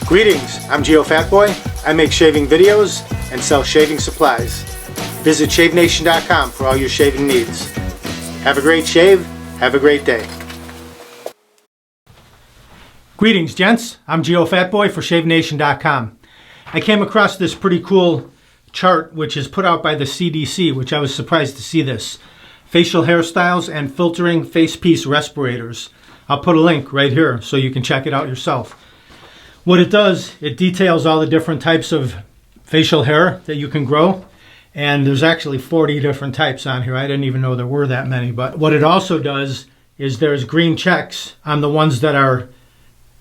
Greetings, I'm Geofatboy. I make shaving videos and sell shaving supplies. Visit shavenation.com for all your shaving needs. Have a great shave, have a great day. Greetings, gents. I'm Geofatboy for shavenation.com. I came across this pretty cool chart which is put out by the CDC, which I was surprised to see this. Facial hairstyles and filtering face piece respirators. I'll put a link right here so you can check it out yourself. What it does, it details all the different types of facial hair that you can grow. And there's actually 40 different types on here. I didn't even know there were that many. But what it also does is there's green checks on the ones that are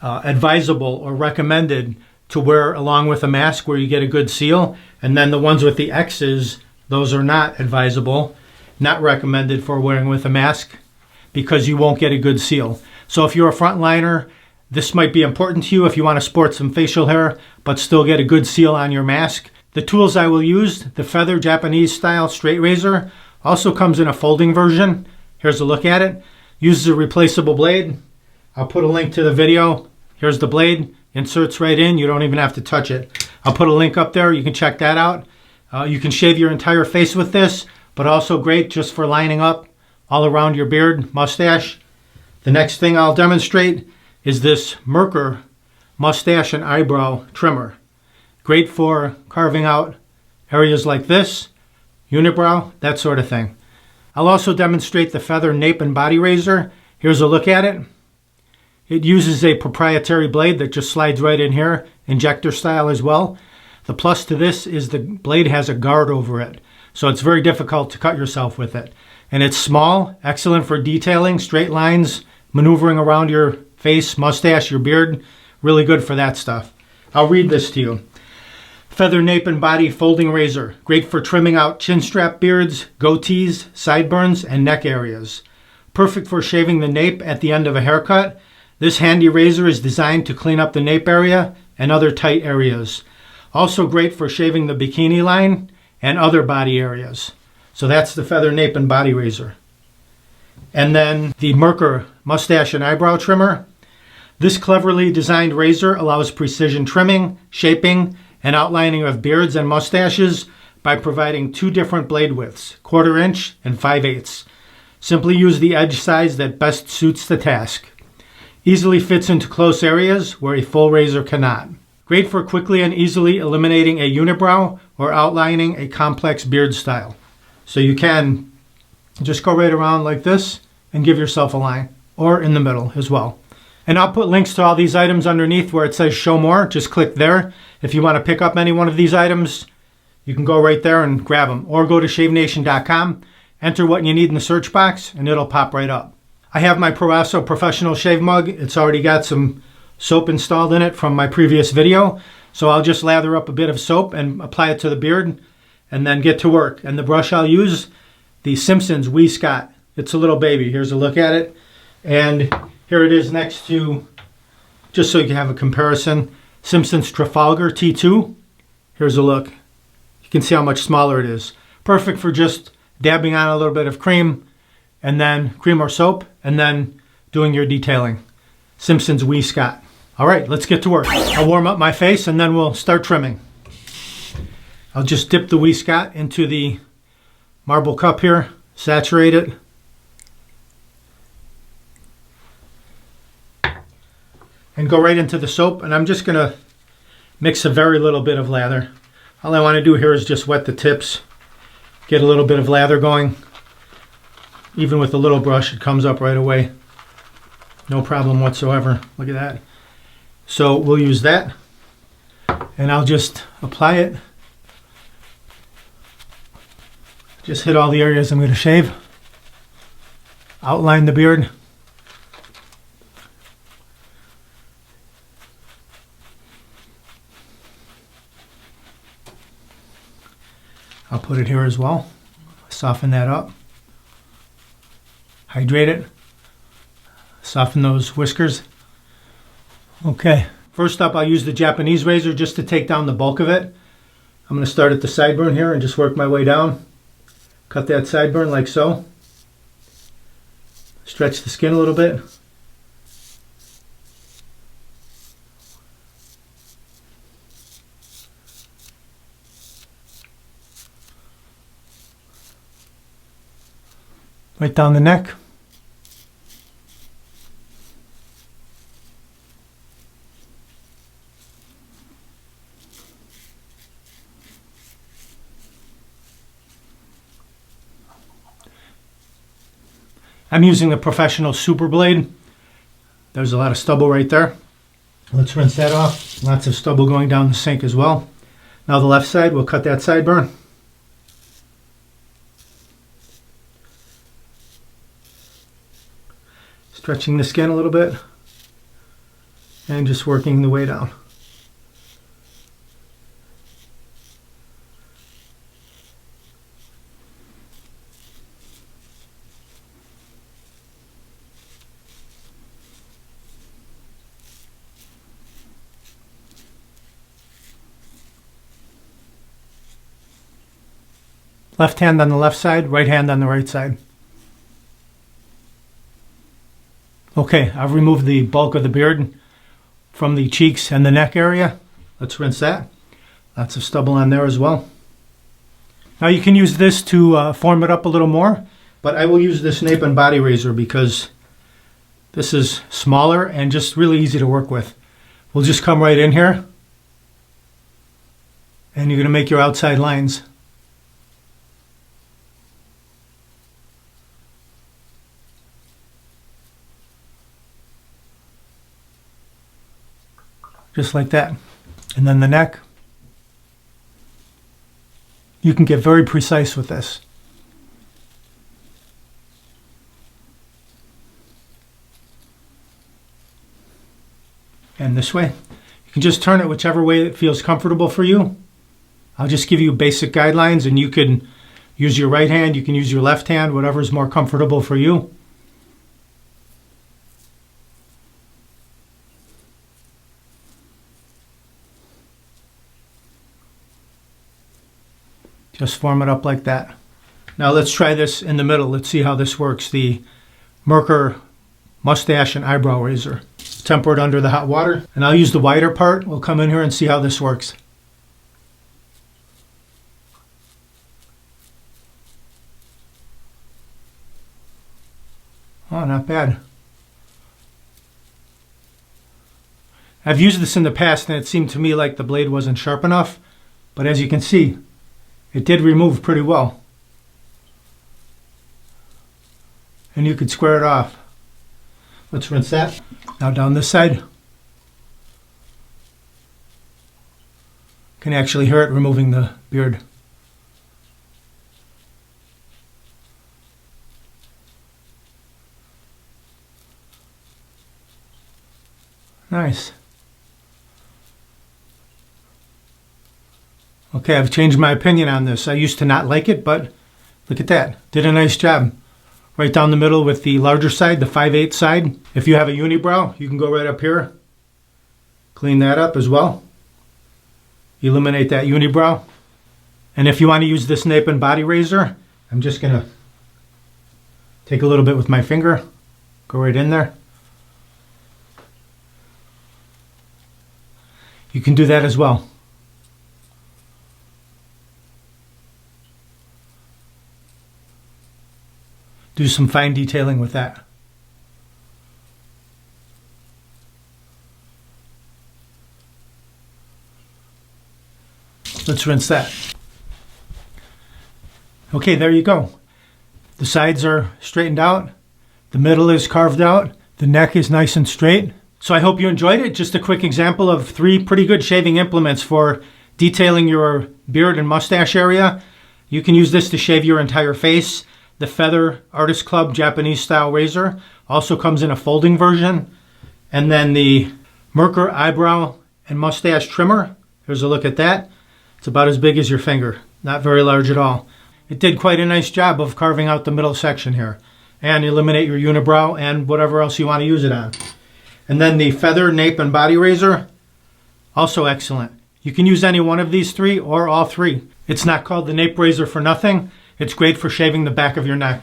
advisable or recommended to wear along with a mask where you get a good seal. And then the ones with the X's, those are not advisable, not recommended for wearing with a mask because you won't get a good seal. So if you're a frontliner, this might be important to you if you want to sport some facial hair but still get a good seal on your mask. The tools I will use, the Feather Japanese style straight razor, also comes in a folding version. Here's a look at it. Uses a replaceable blade. I'll put a link to the video. Here's the blade. Inserts right in. You don't even have to touch it. I'll put a link up there. You can check that out. You can shave your entire face with this, but also great just for lining up all around your beard, mustache. The next thing I'll demonstrate is this Merkur Mustache and Eyebrow trimmer. Great for carving out areas like this, unibrow, that sort of thing. I'll also demonstrate the Feather Nape and Body Razor. Here's a look at it. It uses a proprietary blade that just slides right in here, injector style as well. The plus to this is the blade has a guard over it, so it's very difficult to cut yourself with it. And it's small, excellent for detailing, straight lines, maneuvering around your face, mustache, your beard. Really good for that stuff. I'll read this to you. Feather Nape and Body Folding Razor. Great for trimming out chin strap beards, goatees, sideburns, and neck areas. Perfect for shaving the nape at the end of a haircut. This handy razor is designed to clean up the nape area and other tight areas. Also great for shaving the bikini line and other body areas. So that's the Feather Nape and Body Razor. And then the Merkur Mustache and Eyebrow Trimmer. This cleverly designed razor allows precision trimming, shaping, and outlining of beards and mustaches by providing two different blade widths, 1/4 inch and 5/8. Simply use the edge size that best suits the task. Easily fits into close areas where a full razor cannot. Great for quickly and easily eliminating a unibrow or outlining a complex beard style. So you can just go right around like this and give yourself a line, or in the middle as well. And I'll put links to all these items underneath where it says show more. Just click there. If you want to pick up any one of these items, you can go right there and grab them. Or go to shavenation.com, enter what you need in the search box, and it'll pop right up. I have my Proraso Professional Shave Mug. It's already got some soap installed in it from my previous video. So I'll just lather up a bit of soap and apply it to the beard and then get to work. And the brush I'll use, the Simpsons Scot. It's a little baby. Here's a look at it. And here it is next to, just so you can have a comparison, Simpsons Trafalgar T2. Here's a look. You can see how much smaller it is. Perfect for just dabbing on a little bit of cream, and then cream or soap, and then doing your detailing. Simpsons Scot. All right, let's get to work. I'll warm up my face, and then we'll start trimming. I'll just dip the Scot into the marble cup here, saturate it. And go right into the soap, and I'm just going to mix a very little bit of lather. All I want to do here is just wet the tips, get a little bit of lather going. Even with a little brush, it comes up right away. No problem whatsoever. Look at that. So we'll use that, and I'll just apply it. Just hit all the areas I'm going to shave. Outline the beard. I'll put it here as well. Soften that up. Hydrate it. Soften those whiskers. Okay. First up, I'll use the Japanese razor just to take down the bulk of it. I'm going to start at the sideburn here and just work my way down. Cut that sideburn like so. Stretch the skin a little bit. right down the neck. I'm using the Professional Super Blade. There's a lot of stubble right there. Let's rinse that off. Lots of stubble going down the sink as well. Now the left side, we'll cut that sideburn. Stretching the skin a little bit and just working the way down. Left hand on the left side, right hand on the right side. Okay, I've removed the bulk of the beard from the cheeks and the neck area. Let's rinse that. Lots of stubble on there as well. Now you can use this to form it up a little more, but I will use this Nape and body razor because this is smaller and just really easy to work with. We'll just come right in here and you're going to make your outside lines. Just like that. And then the neck. You can get very precise with this. And this way. You can just turn it whichever way it feels comfortable for you. I'll just give you basic guidelines and you can use your right hand, you can use your left hand, whatever's more comfortable for you. Just form it up like that. Now let's try this in the middle. Let's see how this works. The Merkur Mustache and Eyebrow razor. Temper it under the hot water. And I'll use the wider part. We'll come in here and see how this works. Oh, not bad. I've used this in the past and it seemed to me like the blade wasn't sharp enough. But as you can see, it did remove pretty well. And you could square it off. Let's rinse that. Now down this side. Can actually hear it removing the beard. Nice. Okay, I've changed my opinion on this. I used to not like it, but look at that. Did a nice job. Right down the middle with the larger side, the 5/8 side. If you have a unibrow, you can go right up here. Clean that up as well. Eliminate that unibrow. And if you want to use this Nape and body razor, I'm just going to take a little bit with my finger. Go right in there. You can do that as well. Do some fine detailing with that. Let's rinse that. Okay, there you go. The sides are straightened out. The middle is carved out. The neck is nice and straight. So I hope you enjoyed it. Just a quick example of 3 pretty good shaving implements for detailing your beard and mustache area. You can use this to shave your entire face. The Feather Artist Club Japanese style razor also comes in a folding version. And then the Merkur eyebrow and mustache trimmer. Here's a look at that. It's about as big as your finger. Not very large at all. It did quite a nice job of carving out the middle section here. And eliminate your unibrow and whatever else you want to use it on. And then the Feather Nape and Body Razor. Also excellent. You can use any one of these 3 or all 3. It's not called the Nape razor for nothing. It's great for shaving the back of your neck.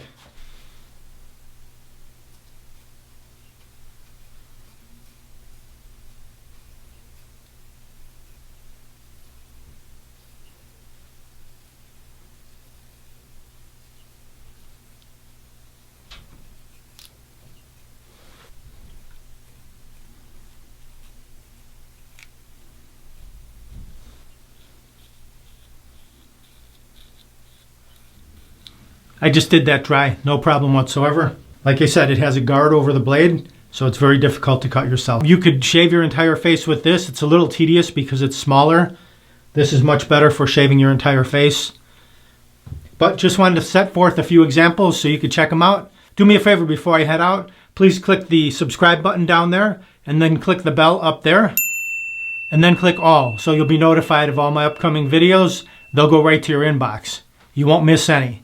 I just did that dry, no problem whatsoever. Like I said, it has a guard over the blade, so it's very difficult to cut yourself. You could shave your entire face with this. It's a little tedious because it's smaller. This is much better for shaving your entire face. But just wanted to set forth a few examples so you could check them out. Do me a favor before I head out. Please click the subscribe button down there and then click the bell up there. And then click all, so you'll be notified of all my upcoming videos. They'll go right to your inbox. You won't miss any.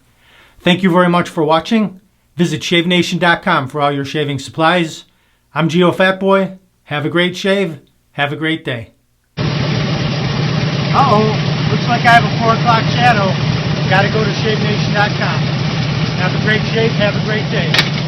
Thank you very much for watching. Visit shavenation.com for all your shaving supplies. I'm Geofatboy. Have a great shave. Have a great day. Uh-oh. Looks like I have a 4 o'clock shadow. Gotta go to shavenation.com. Have a great shave. Have a great day.